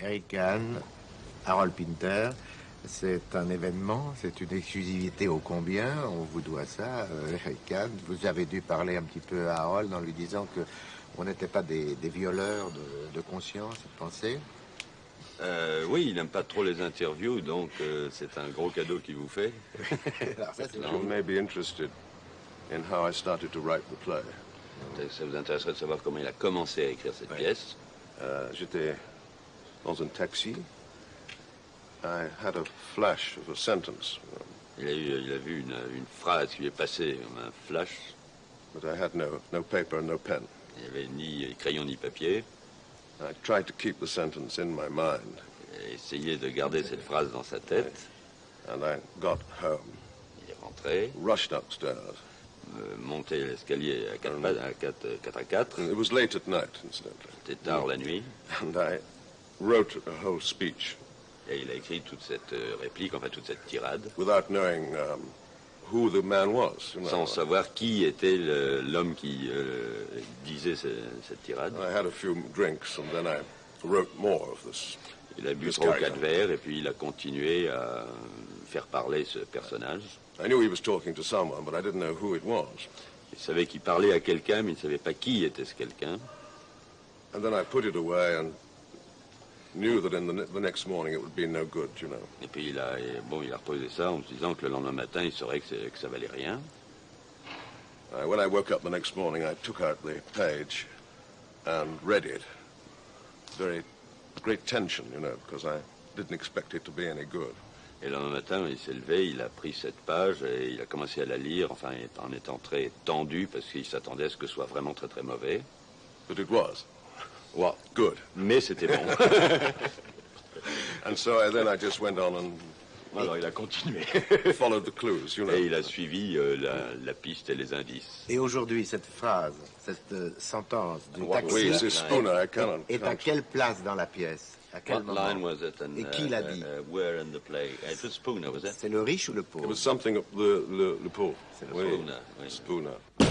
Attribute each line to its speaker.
Speaker 1: Eric Kahn, Harold Pinter, c'est un événement, c'est une exclusivité ô combien, on vous doit ça, Eric Kahn. Vous avez dû parler un petit peu à Harold en lui disant que on n'était pas des violeurs de conscience et de pensée.
Speaker 2: Oui, il n'aime pas trop les interviews, donc c'est un gros cadeau qu'il vous fait.
Speaker 1: Alors ça, c'est
Speaker 3: You may be interested in how I started to write the play.
Speaker 2: Ça vous intéresserait de savoir comment il a commencé à écrire cette pièce.
Speaker 3: J'étais dans un taxi. I had a flash of a sentence.
Speaker 2: Il a vu une phrase qui lui est passée comme un flash.
Speaker 3: But I had no paper, no pen.
Speaker 2: Il n'y avait ni crayon ni papier.
Speaker 3: I tried to keep the sentence in my mind.
Speaker 2: Il a essayé de garder cette phrase dans sa tête.
Speaker 3: And I got home.
Speaker 2: Il est rentré,
Speaker 3: Rushed upstairs.
Speaker 2: monté l'escalier à 4 à 4.
Speaker 3: It was late at night, incidentally.
Speaker 2: C'était tard la nuit.
Speaker 3: And I wrote a whole speech.
Speaker 2: Et il a écrit toute cette réplique, enfin toute cette tirade,
Speaker 3: Without knowing who the man was. You know.
Speaker 2: sans savoir qui était l'homme qui disait cette tirade.
Speaker 3: I had a few drinks and then I wrote more of this.
Speaker 2: Il a bu
Speaker 3: This
Speaker 2: 3 ou 4
Speaker 3: character.
Speaker 2: verres et puis il a continué à faire parler ce personnage.
Speaker 3: I knew he was talking to someone, but I didn't know who it was.
Speaker 2: Il savait qu'il parlait à quelqu'un, mais il ne savait pas qui était ce quelqu'un.
Speaker 3: And then I put it away and knew that in the next morning it would be no good, you know.
Speaker 2: Et puis il a reposé ça en se disant que le lendemain matin, il saurait que ça valait rien.
Speaker 3: When I woke up the next morning, I took out the page and read it. Very great tension, you know, because I didn't expect it to be any good.
Speaker 2: Et le lendemain matin, il s'est levé, il a pris cette page et il a commencé à la lire, enfin en étant très tendu parce qu'il s'attendait à ce que ce soit vraiment très très mauvais.
Speaker 3: But it was.
Speaker 2: Wow.
Speaker 3: Good.
Speaker 2: Mais c'était bon.
Speaker 3: And so then I just went on and
Speaker 2: Alors il a continué.
Speaker 3: followed the clues, you know.
Speaker 2: Et il a suivi la piste et les indices.
Speaker 1: Et aujourd'hui, cette phrase, cette sentence du taxi
Speaker 3: Oui, c'est Spooner, I cannot.
Speaker 1: est à quelle place dans la pièce? À quel
Speaker 2: What line
Speaker 1: moment?
Speaker 2: was it and
Speaker 1: Et qui l'a dit?
Speaker 2: Where in the play? It was Spooner, was it?
Speaker 1: C'est le riche ou le
Speaker 3: It
Speaker 1: pauvre?
Speaker 3: was something of the poor.
Speaker 1: C'est le
Speaker 3: Oui,
Speaker 2: Spooner, oui.
Speaker 3: Spooner.